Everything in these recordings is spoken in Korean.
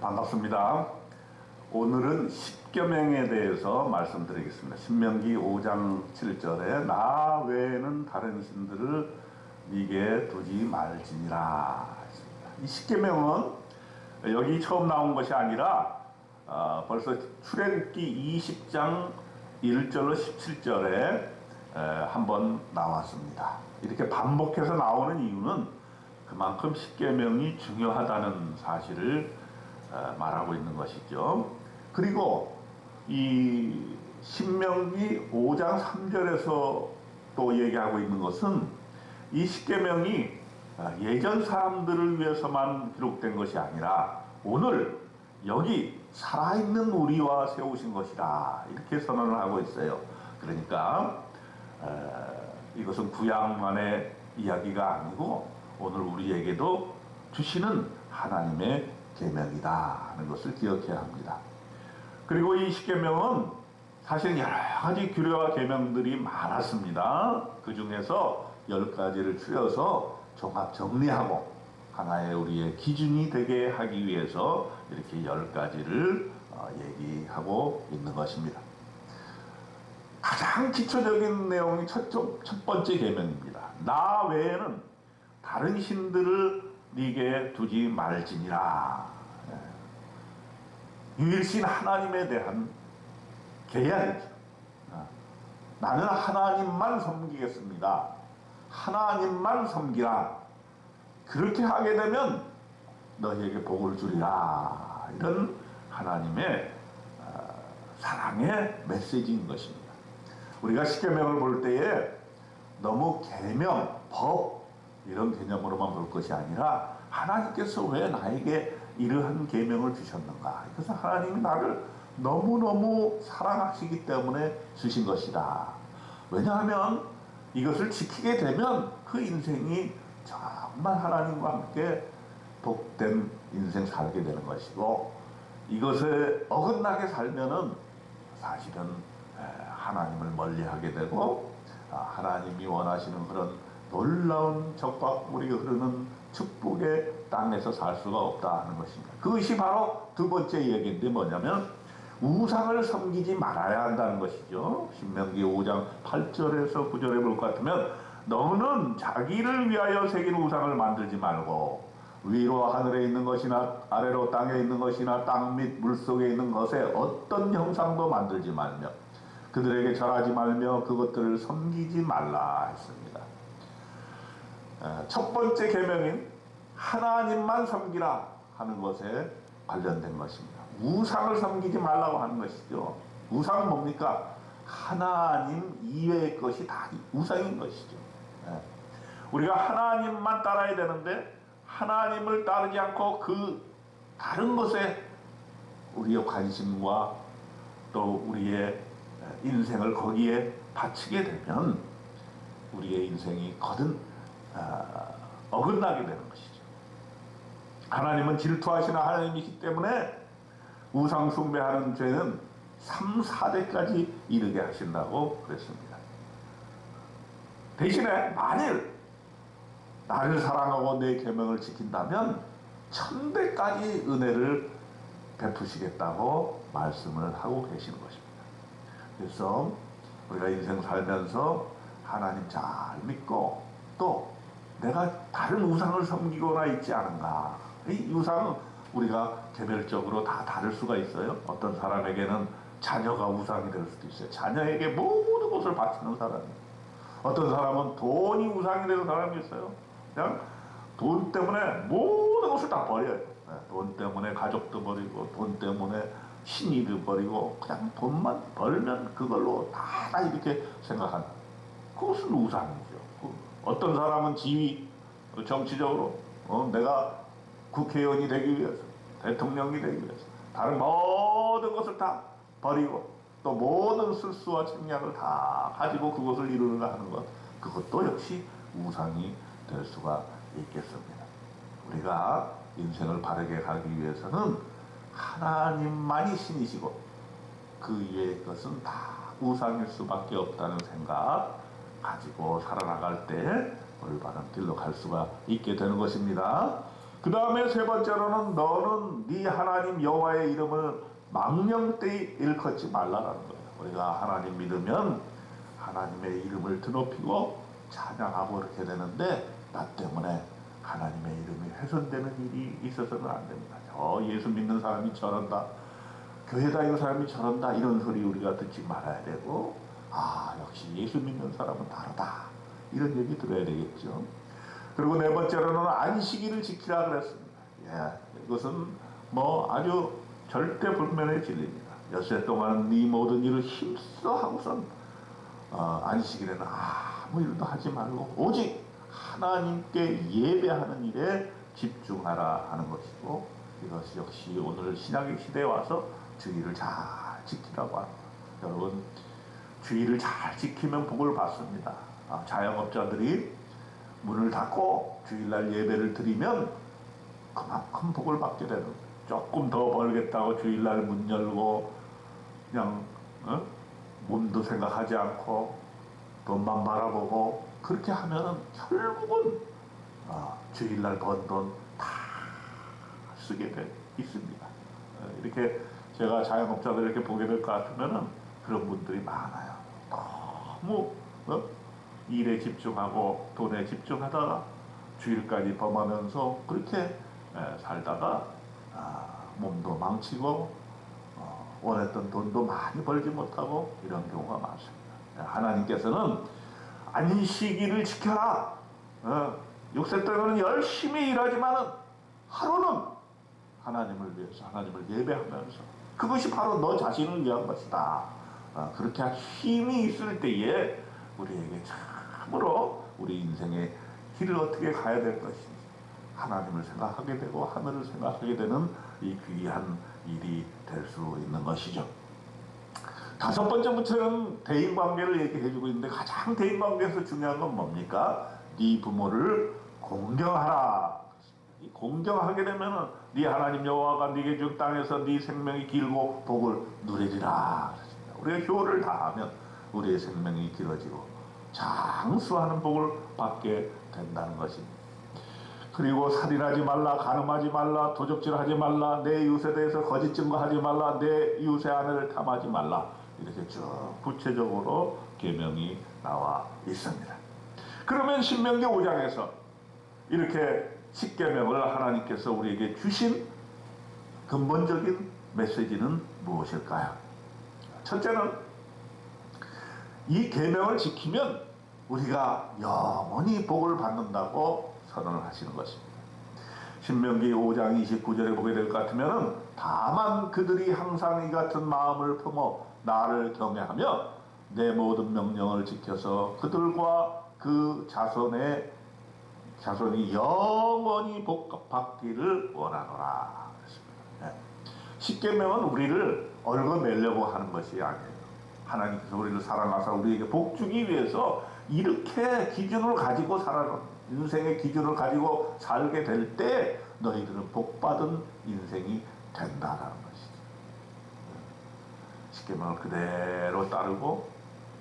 반갑습니다. 오늘은 십계명에 대해서 말씀드리겠습니다. 신명기 5장 7절에 나 외에는 다른 신들을 네게 두지 말지니라 했습니다. 이 십계명은 여기 처음 나온 것이 아니라 벌써 출애굽기 20장 1절로 17절에 한번 나왔습니다. 이렇게 반복해서 나오는 이유는 그만큼 십계명이 중요하다는 사실을 말하고 있는 것이죠. 그리고 이 신명기 5장 3절에서 또 얘기하고 있는 것은 이 십계명이 예전 사람들을 위해서만 기록된 것이 아니라 오늘 여기 살아있는 우리와 세우신 것이라 이렇게 선언을 하고 있어요. 그러니까 이것은 구약만의 이야기가 아니고 오늘 우리에게도 주시는 하나님의 계명이다 하는 것을 기억해야 합니다. 그리고 이 십계명은 사실 여러 가지 규례와 계명들이 많았습니다. 그 중에서 10가지를 추려서 종합 정리하고 하나의 우리의 기준이 되게 하기 위해서 이렇게 10가지를 얘기하고 있는 것입니다. 가장 기초적인 내용이 첫 번째 계명입니다. 나 외에는 다른 신들을 네게 두지 말지니라. 유일신 하나님에 대한 계약이죠. 나는 하나님만 섬기겠습니다. 하나님만 섬기라. 그렇게 하게 되면 너희에게 복을 주리라. 이런 하나님의 사랑의 메시지인 것입니다. 우리가 십계명을 볼 때에 너무 계명, 법 이런 개념으로만 볼 것이 아니라 하나님께서 왜 나에게 이러한 계명을 주셨는가? 이것은 하나님이 나를 너무너무 사랑하시기 때문에 주신 것이다. 왜냐하면 이것을 지키게 되면 그 인생이 정말 하나님과 함께 복된 인생 살게 되는 것이고, 이것에 어긋나게 살면은 사실은 하나님을 멀리하게 되고 하나님이 원하시는 그런 놀라운 적박물이 흐르는 축복의 땅에서 살 수가 없다 하는 것입니다. 그것이 바로 두 번째 얘기인데 뭐냐면 우상을 섬기지 말아야 한다는 것이죠. 신명기 5장 8절에서 9절에 볼 것 같으면 너는 자기를 위하여 새긴 우상을 만들지 말고 위로 하늘에 있는 것이나 아래로 땅에 있는 것이나 땅 및 물속에 있는 것에 어떤 형상도 만들지 말며 그들에게 절하지 말며 그것들을 섬기지 말라 했습니다. 첫 번째 계명인 하나님만 섬기라 하는 것에 관련된 것입니다. 우상을 섬기지 말라고 하는 것이죠. 우상은 뭡니까? 하나님 이외의 것이 다 우상인 것이죠. 우리가 하나님만 따라야 되는데 하나님을 따르지 않고 그 다른 것에 우리의 관심과 또 우리의 인생을 거기에 바치게 되면 우리의 인생이 거듭 어긋나게 되는 것이죠. 하나님은 질투하시는 하나님이기 때문에 우상 숭배하는 죄는 3, 4대까지 이르게 하신다고 그랬습니다. 대신에 만일 나를 사랑하고 내 계명을 지킨다면 1000대까지 은혜를 베푸시겠다고 말씀을 하고 계시는 것입니다. 그래서 우리가 인생 살면서 하나님 잘 믿고 또 내가 다른 우상을 섬기거나 있지 않은가. 이 우상은 우리가 개별적으로 다 다를 수가 있어요. 어떤 사람에게는 자녀가 우상이 될 수도 있어요. 자녀에게 모든 것을 바치는 사람이. 어떤 사람은 돈이 우상이 되는 사람이 있어요. 그냥 돈 때문에 모든 것을 다 버려요. 돈 때문에 가족도 버리고 돈 때문에 신의도 버리고 그냥 돈만 벌면 그걸로 다 이렇게 생각하는, 그것은 우상이죠. 어떤 사람은 지위, 정치적으로 내가 국회의원이 되기 위해서, 대통령이 되기 위해서 다른 모든 것을 다 버리고 또 모든 술수와 책략을 다 가지고 그것을 이루는가 하는 것, 그것도 역시 우상이 될 수가 있겠습니다. 우리가 인생을 바르게 가기 위해서는 하나님만이 신이시고 그 이외의 것은 다 우상일 수밖에 없다는 생각 가지고 살아나갈 때 올바른 길로 갈 수가 있게 되는 것입니다. 그 다음에 세 번째로는 너는 네 하나님 여호와의 이름을 망령되이 일컫지 말라라는 거예요. 우리가 하나님 믿으면 하나님의 이름을 드높이고 찬양하고 이렇게 되는데 나 때문에 하나님의 이름이 훼손되는 일이 있어서는 안 됩니다. 예수 믿는 사람이 저런다, 교회 다니는 사람이 저런다, 이런 소리 우리가 듣지 말아야 되고, 역시 예수 믿는 사람은 다르다, 이런 얘기 들어야 되겠죠. 그리고 네 번째로는 안식일을 지키라 그랬습니다. 이것은 아주 절대 불면의 진리입니다. 엿새 동안 네 모든 일을 힘써 하고선 안식일에는 아무 일도 하지 말고 오직 하나님께 예배하는 일에 집중하라 하는 것이고, 이것이 역시 오늘 신약의 시대에 와서 주의를 잘 지키라고 합니다. 여러분, 주의를 잘 지키면 복을 받습니다. 자영업자들이 문을 닫고 주일날 예배를 드리면 그만큼 복을 받게 되는 거예요. 조금 더 벌겠다고 주일날 문 열고 그냥 몸도 생각하지 않고 돈만 바라보고 그렇게 하면은 결국은 주일날 번 돈 다 쓰게 돼 있습니다. 이렇게 제가 자영업자들 이렇게 보게 될 것 같으면은 그런 분들이 많아요. 너무 일에 집중하고 돈에 집중하다가 주일까지 범하면서 그렇게 살다가 몸도 망치고 원했던 돈도 많이 벌지 못하고 이런 경우가 많습니다. 하나님께서는 안식일을 지켜라. 6세 동안은 열심히 일하지만은 하루는 하나님을 위해서, 하나님을 예배하면서, 그것이 바로 너 자신을 위한 것이다. 그렇게 할 힘이 있을 때에 우리에게 참으로 우리 인생의 길을 어떻게 가야 될 것인지 하나님을 생각하게 되고 하늘을 생각하게 되는 이 귀한 일이 될 수 있는 것이죠. 다섯 번째 문제는 대인관계를 얘기해주고 있는데, 가장 대인관계에서 중요한 건 뭡니까? 네 부모를 공경하라. 공경하게 되면은 네 하나님 여호와가 네게 준 땅에서 네 생명이 길고 복을 누리리라. 우리가 효를 다하면 우리의 생명이 길어지고 장수하는 복을 받게 된다는 것입니다. 그리고 살인하지 말라, 간음하지 말라, 도적질하지 말라, 내 이웃에 대해서 거짓 증거하지 말라, 내 이웃의 아내를 탐하지 말라, 이렇게 쭉 구체적으로 계명이 나와 있습니다. 그러면 신명기 5장에서 이렇게 10계명을 하나님께서 우리에게 주신 근본적인 메시지는 무엇일까요? 첫째는 이 계명을 지키면 우리가 영원히 복을 받는다고 선언을 하시는 것입니다. 신명기 5장 29절에 보게 될 것 같으면, 다만 그들이 항상 이 같은 마음을 품어 나를 경외하며 내 모든 명령을 지켜서 그들과 그 자손이 영원히 복받기를 원하노라. 그렇습니다. 십계명은 우리를 얽어매려고 하는 것이 아니에요. 하나님께서 우리를 사랑하사 우리에게 복 주기 위해서 이렇게 기준을 가지고 인생의 기준을 가지고 살게 될 때 너희들은 복받은 인생이 된다라는 것이죠. 십계명을 그대로 따르고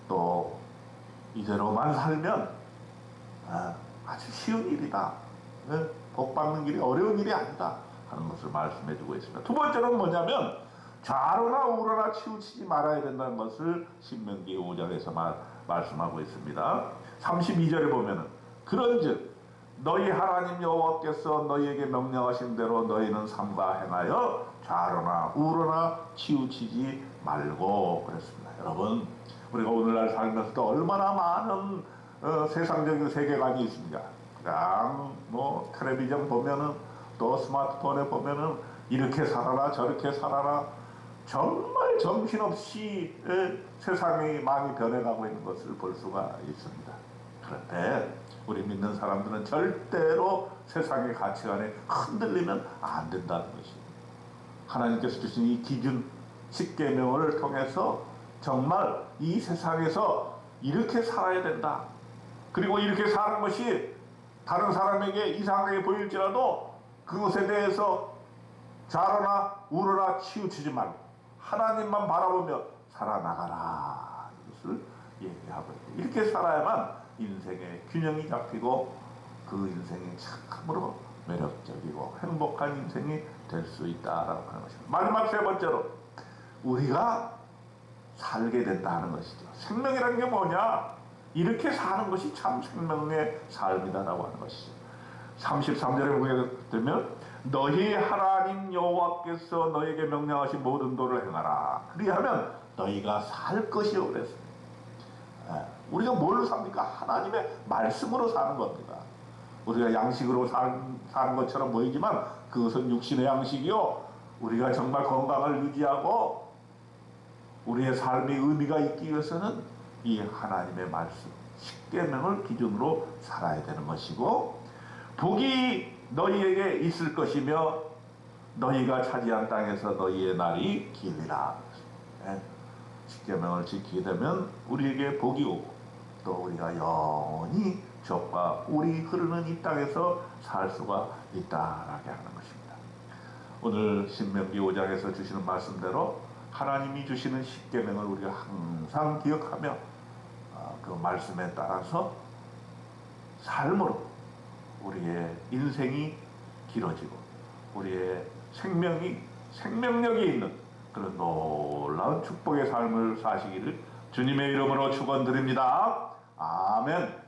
또 이대로만 살면 아주 쉬운 일이다. 복받는 길이 어려운 일이 아니다 하는 것을 말씀해 주고 있습니다. 두 번째는 뭐냐면, 좌로나 우로나 치우치지 말아야 된다는 것을 신명기 5장에서 말씀하고 있습니다. 32절에 보면은, 그런즉 너희 하나님 여호와께서 너희에게 명령하신 대로 너희는 삼가 행하여 좌로나 우로나 치우치지 말고 그랬습니다. 여러분, 우리가 오늘날 살면서도 얼마나 많은 세상적인 세계관이 있습니다. 그냥 텔레비전 보면은, 또 스마트폰에 보면은 이렇게 살아라 저렇게 살아라, 정말 정신없이 세상이 많이 변해가고 있는 것을 볼 수가 있습니다. 그런데 우리 믿는 사람들은 절대로 세상의 가치관에 흔들리면 안 된다는 것입니다. 하나님께서 주신 이 기준 10계명을 통해서 정말 이 세상에서 이렇게 살아야 된다, 그리고 이렇게 사는 것이 다른 사람에게 이상하게 보일지라도 그것에 대해서 좌로나 우로나 치우치지 말고 하나님만 바라보며 살아나가라, 이것을 얘기하고 있습니다. 이렇게 살아야만 인생의 균형이 잡히고 그 인생이 참으로 매력적이고 행복한 인생이 될 수 있다라고 하는 것입니다. 마지막 세 번째로 우리가 살게 된다는 것이죠. 생명이라는 게 뭐냐? 이렇게 사는 것이 참 생명의 삶이다라고 하는 것이죠. 33절에 보게 되면 너희 하나님 여호와께서 너에게 명령하신 모든 도를 행하라. 그리하면 너희가 살 것이요 그랬습니다. 우리가 뭘 삽니까? 하나님의 말씀으로 사는 겁니다. 우리가 양식으로 사는 것처럼 보이지만 그것은 육신의 양식이요. 우리가 정말 건강을 유지하고 우리의 삶의 의미가 있기 위해서는 이 하나님의 말씀, 십계명을 기준으로 살아야 되는 것이고, 복이 너희에게 있을 것이며 너희가 차지한 땅에서 너희의 날이 길리라. 십계명을 지키게 되면 우리에게 복이 오고 또 우리가 영원히 적과 꿀이 흐르는 이 땅에서 살 수가 있다라게 하는 것입니다. 오늘 신명기 5장에서 주시는 말씀대로 하나님이 주시는 십계명을 우리가 항상 기억하며 그 말씀에 따라서 삶으로 우리의 인생이 길어지고 우리의 생명력이 있는 그런 놀라운 축복의 삶을 사시기를 주님의 이름으로 축원드립니다. 아멘.